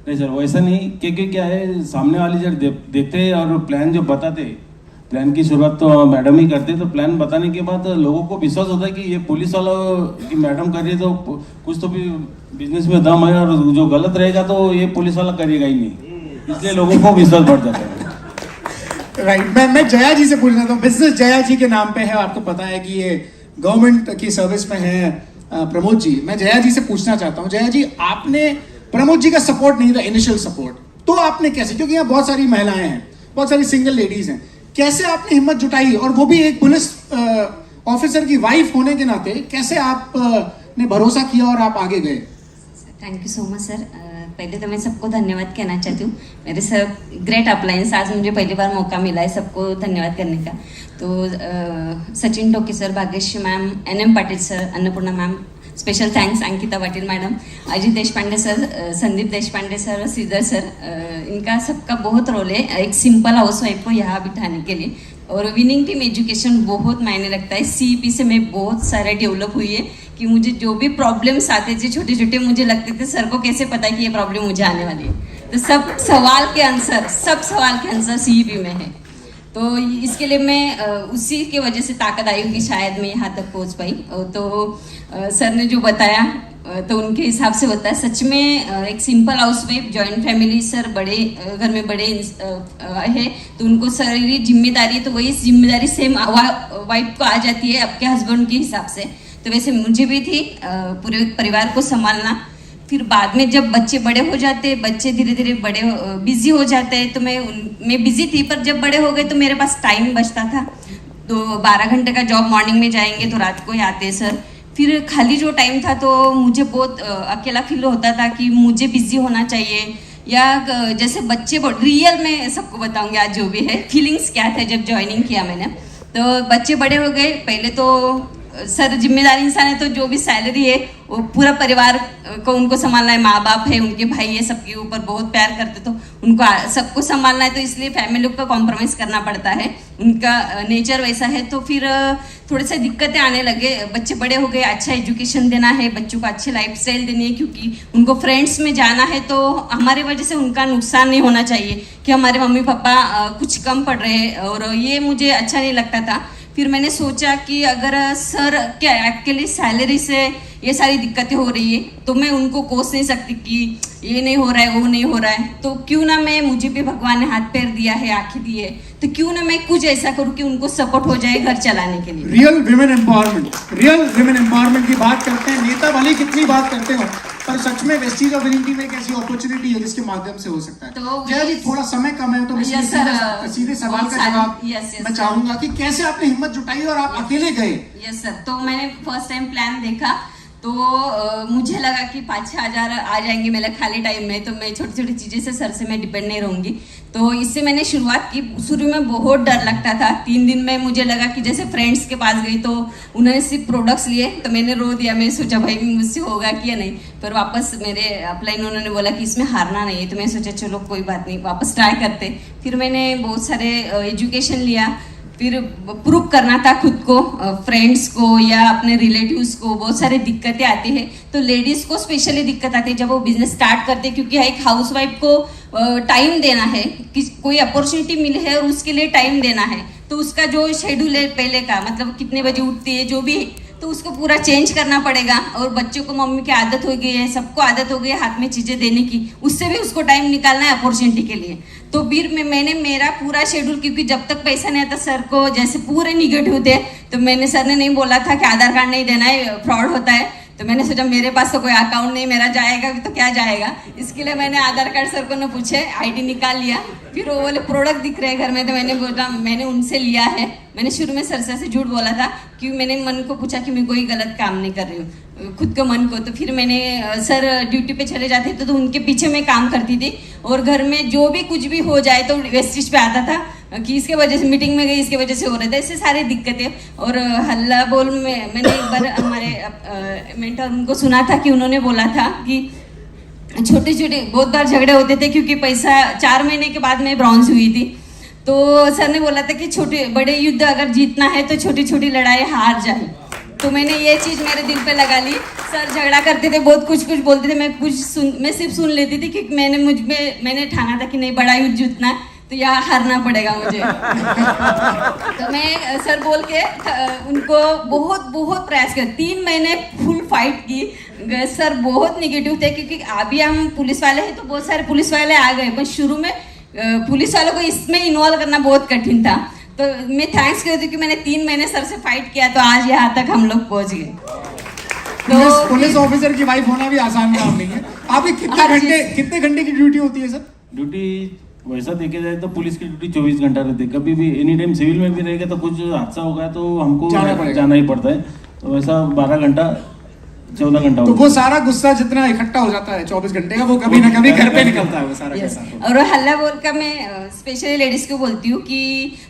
नहीं सर वैसा नहीं, क्योंकि क्या है सामने वाले जब देखते हैं और प्लान जो बताते, प्लान की शुरुआत तो मैडम ही करते, तो प्लान बताने के बाद लोगों को विश्वास होता है कि ये पुलिस वाला की मैडम कर रही है तो कुछ तो भी बिजनेस में दम है, और जो गलत रहेगा तो ये पुलिस वाला करेगा ही नहीं, इसलिए लोगों को विश्वास बढ़ जाता है। राइट, मैं जया जी से पूछना चाहता हूँ, बिजनेस जया जी के नाम पे है, आपको पता है कि ये गवर्नमेंट की सर्विस में है प्रमोद जी। मैं जया जी से पूछना चाहता हूँ, जया जी आपने प्रमोद जी का सपोर्ट नहीं था, इनिशियल सपोर्ट, तो आपने कैसे, क्योंकि यहाँ बहुत सारी महिलाएं हैं, बहुत सारी सिंगल लेडीज हैं, कैसे आपने हिम्मत जुटाई, और वो भी एक पुलिस ऑफिसर की वाइफ होने के नाते कैसे आप ने भरोसा किया और आप आगे गए? Thank you so much sir. पहले तो मैं सबको धन्यवाद कहना चाहती हूँ, मेरे सर ग्रेट अप्लायंस, आज मुझे पहली बार मौका मिला है सबको धन्यवाद करने का। तो Sachin Toke sir, Bhagyashree ma'am, NM Patil sir, Annapurna ma'am, special thanks Ankita Patil madam, Ajit Deshpande sir, Sandeep Deshpande sir, Shridhar sir, इनका सबका बहुत रोल है एक सिंपल हाउसवाइफ को यहाँ बिठाने के लिए। और विनिंग टीम एजुकेशन बहुत मायने लगता है। CEP से मैं बहुत सारे डेवलप हुई है कि मुझे जो भी प्रॉब्लम्स आते थे छोटे छोटे, मुझे लगते थे सर को कैसे पता है कि ये प्रॉब्लम मुझे आने वाली है, तो सब सवाल के आंसर CEP में है। तो इसके लिए मैं उसी की वजह से ताकत आई कि शायद मैं यहाँ तक पहुँच पाई। तो सर ने जो बताया तो उनके हिसाब से होता है। सच में एक simple housewife, joint family, sir बड़े घर में बड़े है तो उनको सारी जिम्मेदारी, तो वही जिम्मेदारी सेम वाइफ को आ जाती है आपके हस्बैंड के हिसाब से। तो वैसे मुझे भी थी पूरे परिवार को संभालना। फिर बाद में जब बच्चे बड़े हो जाते, बच्चे धीरे धीरे बड़े बिजी हो जाते हैं, तो मैं बिजी थी, पर जब बड़े हो गए तो मेरे पास टाइम बचता था। तो 12 घंटे का जॉब मॉर्निंग में जाएंगे तो रात को ही आते सर। फिर खाली जो टाइम था तो मुझे बहुत अकेला फील होता था कि मुझे बिजी होना चाहिए, या जैसे बच्चे रियल में सबको बताऊंगी आज जो भी है फीलिंग्स क्या थे जब ज्वाइनिंग किया मैंने। तो बच्चे बड़े हो गए, पहले तो सर जिम्मेदारी इंसान है तो जो भी सैलरी है वो पूरा परिवार को उनको संभालना है, माँ बाप है, उनके भाई है, सबके ऊपर बहुत प्यार करते, तो उनको सबको संभालना है, तो इसलिए फैमिली को कॉम्प्रोमाइज़ करना पड़ता है, उनका नेचर वैसा है। तो फिर थोड़े से दिक्कतें आने लगे, बच्चे बड़े हो गए, अच्छा एजुकेशन देना है, बच्चों को अच्छी लाइफस्टाइल देनी है, क्योंकि उनको फ्रेंड्स में जाना है, तो हमारे वजह से उनका नुकसान नहीं होना चाहिए कि हमारे मम्मी पापा कुछ कम पड़ रहे हैं, और ये मुझे अच्छा नहीं लगता था। फिर मैंने सोचा कि अगर सर क्या एक्चुअली सैलरी से ये सारी दिक्कतें हो रही है तो मैं उनको कोस नहीं सकती कि ये नहीं हो रहा है, वो नहीं हो रहा है, तो क्यों ना मुझे भी भगवान ने हाथ पैर दिया है, आंखें दी है, तो क्यों ना मैं कुछ ऐसा करूं कि उनको सपोर्ट हो जाए घर चलाने के लिए। रियल विमेन एम्पावरमेंट की बात करते हैं, नेता भले कितनी बात करते हो, पर सच में वेस्टीज ऑफ विनिंग टीम एक ऐसी अपॉर्चुनिटी है जिसके माध्यम से हो सकता है। तो जया जी थोड़ा समय कम है तो मैं सीधे सवाल का जवाब मैं चाहूंगा कि कैसे आपने हिम्मत जुटाई और आप अकेले गए? यस सर, तो मैंने फर्स्ट टाइम प्लान देखा तो मुझे लगा कि 5-6 हज़ार आ जाएंगे मेरे खाली टाइम में, तो मैं छोटी छोटी चीज़ें से सर से मैं डिपेंड नहीं रहूँगी। तो इससे मैंने शुरुआत की। शुरू में बहुत डर लगता था, 3 दिन में मुझे लगा कि जैसे फ्रेंड्स के पास गई तो उन्होंने सिर्फ प्रोडक्ट्स लिए तो मैंने रो दिया, मैं सोचा भाई मुझसे होगा कि नहीं, पर वापस मेरे अपलाइन उन्होंने बोला कि इसमें हारना नहीं है, तो मैं सोचा चलो कोई बात नहीं, वापस ट्राई करते। फिर मैंने बहुत सारे एजुकेशन लिया, फिर प्रूव करना था खुद को, फ्रेंड्स को या अपने रिलेटिव्स को। बहुत सारी दिक्कतें आती है, तो लेडीज़ को स्पेशली दिक्कत आती है जब वो बिजनेस स्टार्ट करते हैं, क्योंकि एक हाउसवाइफ को टाइम देना है, कि कोई अपॉर्चुनिटी मिली है और उसके लिए टाइम देना है, तो उसका जो शेड्यूल है पहले का, मतलब कितने बजे उठती है जो भी, तो उसको पूरा चेंज करना पड़ेगा। और बच्चों को मम्मी की आदत हो गई है, सबको आदत हो गई है हाथ में चीज़ें देने की, उससे भी उसको टाइम निकालना है अपॉर्चुनिटी के लिए। तो फिर मैंने मेरा पूरा शेड्यूल, क्योंकि जब तक पैसा नहीं आता सर को जैसे पूरे निगेटिव थे, तो मैंने सर ने नहीं बोला था कि आधार कार्ड नहीं देना है, फ्रॉड होता है, तो मैंने सोचा मेरे पास तो कोई अकाउंट नहीं, मेरा जाएगा भी तो क्या जाएगा, इसके लिए मैंने आधार कार्ड सर को न पूछे ID निकाल लिया। फिर वो बोले प्रोडक्ट दिख रहे हैं घर में, तो मैंने बोला मैंने उनसे लिया है। मैंने शुरू में सर से झूठ बोला था कि मैंने मन को पूछा कि मैं कोई गलत काम नहीं कर रही हूँ, खुद के मन को। तो फिर मैंने सर ड्यूटी पे चले जाते थे तो उनके पीछे मैं काम करती थी, और घर में जो भी कुछ भी हो जाए तो वेस्टिज पे आता था कि इसके वजह से मीटिंग में गई, इसके वजह से हो रहे थे, ऐसे सारी दिक्कतें। और हल्ला बोल में मैंने एक बार हमारे मेंटर उनको सुना था कि उन्होंने बोला था कि छोटे छोटे बहुत बार झगड़े होते थे, क्योंकि पैसा 4 महीने के बाद मैं ब्रॉन्ज हुई थी, तो सर ने बोला था कि छोटे बड़े युद्ध अगर जीतना है तो छोटी छोटी लड़ाई हार जाए। तो मैंने ये चीज़ मेरे दिल पे लगा ली। सर झगड़ा करते थे, बहुत कुछ बोलते थे, मैं सिर्फ सुन लेती थी कि मैंने ठाना था कि नहीं, बड़ा युद्ध जीतना है तो यहाँ हारना पड़ेगा मुझे। तो मैं सर बोल के उनको बहुत बहुत प्रयास किया, 3 महीने फुल फाइट की। सर बहुत निगेटिव थे क्योंकि अभी हम पुलिस वाले हैं तो बहुत सारे पुलिस वाले आ गए, पर शुरू में पुलिस वालों को इसमें इन्वॉल्व करना बहुत कठिन था। तो मैं थैंक्स करती हूँ कि मैंने 3 महीने सर से फाइट किया तो आज यहाँ तक हम लोग पहुँच गए। पुलिस ऑफिसर की वाइफ होना भी आसान काम नहीं है। आपकी कितने घंटे की ड्यूटी होती है सर? ड्यूटी वैसा देखे जाए तो पुलिस की ड्यूटी 24 घंटा रहती है। कभी भी एनी टाइम सिविल में भी रहेगा तो कुछ हादसा होगा तो हमको जाना ही पड़ता है। तो वैसा 12 घंटा 14 घंटा। तो वो सारा गुस्सा जितना इकट्ठा हो जाता है 24 घंटे का, वो कभी ना कभी घर पे निकलता है वो सारा yes. गुस्सा। और हल्ला बोल का मैं स्पेशली लेडीज को बोलती हूँ कि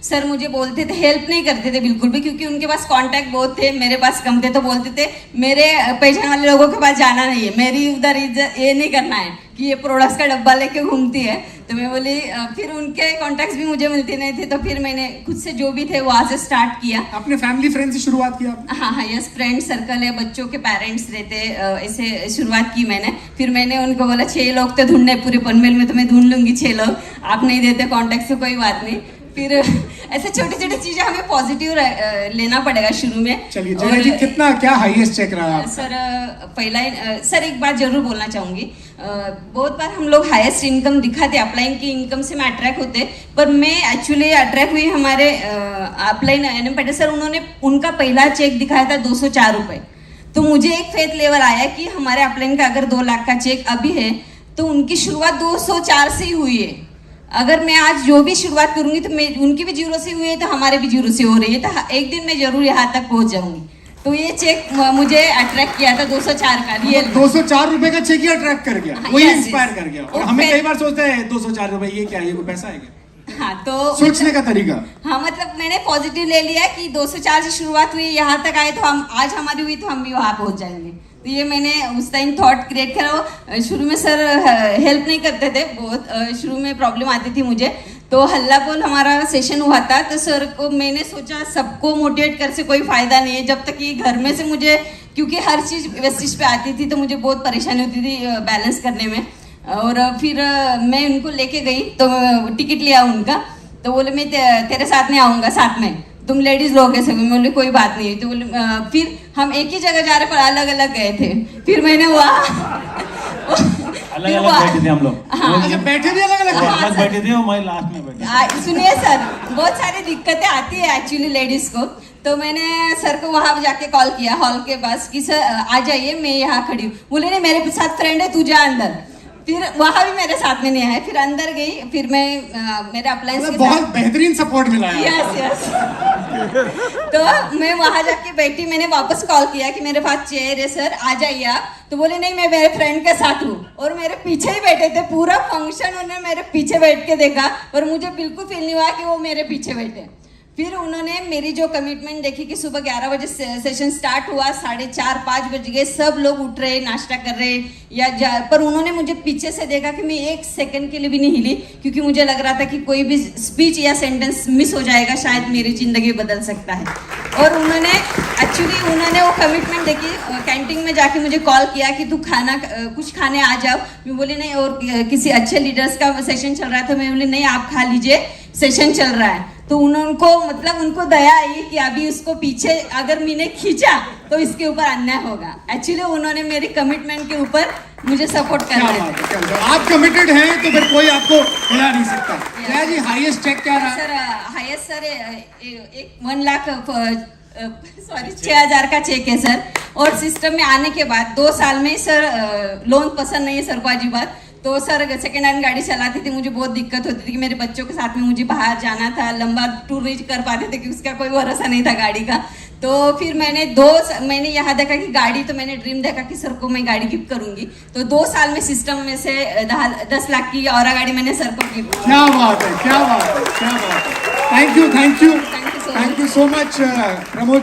सर मुझे बोलते थे, हेल्प नहीं करते थे बिल्कुल भी, क्योंकि उनके पास कांटेक्ट बहुत थे, मेरे पास कम थे। तो बोलते थे मेरे पहचान वाले लोगों के पास जाना नहीं है, मेरी उधर ये नहीं करना है कि ये प्रोडक्ट्स का डब्बा लेके घूमती है। तो मैं बोली, फिर उनके कॉन्टेक्ट्स भी मुझे मिलते नहीं थे, तो फिर मैंने खुद से जो भी थे वहाँ से स्टार्ट किया। अपने फैमिली फ्रेंड से शुरुआत किया? हाँ, यस, फ्रेंड सर्कल है, बच्चों के पेरेंट्स रहते, ऐसे शुरुआत की मैंने। फिर मैंने उनको बोला 6 लोग तो ढूंढने पूरे पनवेल में, तो मैं ढूंढ लूंगी 6 लोग, आप नहीं देते कॉन्टेक्ट तो कोई बात नहीं। फिर ऐसे छोटी छोटी चीजें हमें पॉजिटिव लेना पड़ेगा शुरू में। चलिए जया जी, कितना क्या हाईएस्ट चेक रहा है सर? पहला सर एक बात जरूर बोलना चाहूंगी, बहुत बार हम लोग हाईएस्ट इनकम दिखाते, अपलाइन की इनकम से मैं अट्रैक्ट होते, पर मैं एक्चुअली अट्रैक्ट हुई हमारे अपलाइन एनएम पटेल सर, उन्होंने उनका पहला चेक दिखाया था 204 रुपए। तो मुझे एक फेथ लेवल आया कि हमारे अपलाइन का अगर 2 लाख का चेक अभी है तो उनकी शुरुआत 204 से ही हुई है। अगर मैं आज जो भी शुरुआत करूंगी तो मैं उनकी भी 0 से हुई है तो हमारे भी 0 से हो रही है, तो एक दिन मैं जरूर यहाँ तक पहुंच जाऊंगी। तो ये चेक मुझे अट्रैक्ट किया था 204 का, रियल 204 रुपए का चेक ही अट्रैक्ट कर गया, वही इंस्पायर कर गया। और हमें कई बार सोचते हैं 204 रुपए ये क्या, ये कोई पैसा है क्या? हाँ, तो सोचने का तरीका। हाँ, मतलब मैंने पॉजिटिव ले लिया कि 204 से शुरुआत हुई, यहाँ तक आए तो हम आज हमारी हुई तो हम भी वहाँ पहुंच जाएंगे। तो ये मैंने उस टाइम थॉट क्रिएट करा। शुरू में सर हेल्प नहीं करते थे, बहुत शुरू में प्रॉब्लम आती थी मुझे। तो हल्ला बोल हमारा सेशन हुआ था, तो सर को मैंने सोचा सबको मोटिवेट कर से कोई फायदा नहीं है, जब तक कि घर में से मुझे, क्योंकि हर चीज़ वेस्टिज पे आती थी तो मुझे बहुत परेशानी होती थी बैलेंस करने में। और फिर मैं उनको लेके गई तो टिकट लिया उनका, तो बोले मैं तेरे साथ नहीं आऊँगा, साथ में तुम लेडीज लोग हैं सभी। मैं बोली कोई बात नहीं। तो बोले फिर हम एक ही जगह जा रहे पर अलग अलग गए थे। फिर मैंने अलग अलग बैठे थे हम लोग। हाँ, बैठे भी अलग अलग बैठे थे और मैं लास्ट में बैठे। सुनिए सर, बहुत सारी दिक्कतें आती है एक्चुअली लेडीज को। तो मैंने सर को वहां जाके कॉल किया हॉल के पास कि सर आ जाइए, मैं यहाँ खड़ी हूँ। बोले नहीं, मेरे साथ फ्रेंड है, तू जा अंदर। फिर वहां भी मेरे साथ में नहीं आया, फिर अंदर गई, फिर मैं मेरे अप्लायंस के बहुत बेहतरीन सपोर्ट मिला है। यस। तो मैं वहां जाके बैठी, मैंने वापस कॉल किया कि मेरे पास चेयर है सर, आ जाइए आप। तो बोले नहीं, मैं मेरे फ्रेंड के साथ हूँ, और मेरे पीछे ही बैठे थे। पूरा फंक्शन उन्होंने मेरे पीछे बैठ के देखा, और मुझे बिल्कुल फील नहीं हुआ कि वो मेरे पीछे बैठे। फिर उन्होंने मेरी जो कमिटमेंट देखी कि सुबह 11 बजे सेशन स्टार्ट हुआ, 4:30-5 बज गए, सब लोग उठ रहे, नाश्ता कर रहे पर उन्होंने मुझे पीछे से देखा कि मैं 1 सेकंड के लिए भी नहीं हिली, क्योंकि मुझे लग रहा था कि कोई भी स्पीच या सेंटेंस मिस हो जाएगा, शायद मेरी जिंदगी बदल सकता है। और उन्होंने वो कमिटमेंट देखी। कैंटीन में जाके मुझे कॉल किया कि तू कुछ खाने आ जाओ। मैं बोली नहीं, और किसी अच्छे लीडर्स का सेशन चल रहा है, तो मैं बोली नहीं, आप खा लीजिए, सेशन चल रहा है। तो उनको दया आई कि अभी उसको पीछे अगर मैंने खींचा तो इसके ऊपर अन्याय होगा। एक्चुअली उन्होंने मेरी कमिटमेंट के ऊपर मुझे सपोर्ट कर दिया। आप कमिटेड हैं तो फिर कोई आपको हिला नहीं सकता। जया जी, हाईएस्ट चेक क्या रहा? सर हाईएस्ट सर 6,000 का चेक है सर। और सिस्टम में आने के बाद 2 साल में सर लोन पसंद नहीं है सर को अजीबात। तो सर सेकेंड हैंड गाड़ी चलाती थी, मुझे बहुत दिक्कत होती थी कि मेरे बच्चों के साथ में मुझे बाहर जाना था, लंबा टूर नहीं कर पाते थे कि उसका कोई भरोसा नहीं था गाड़ी का। तो फिर मैंने यहाँ देखा कि गाड़ी, तो मैंने ड्रीम देखा कि सर को मैं गाड़ी गिफ्ट करूंगी। तो 2 साल में सिस्टम में से 10 लाख की और गाड़ी मैंने सर को गिफ्ट। क्या बात है, क्या बात है, क्या बात है। Thank you so much Pramod.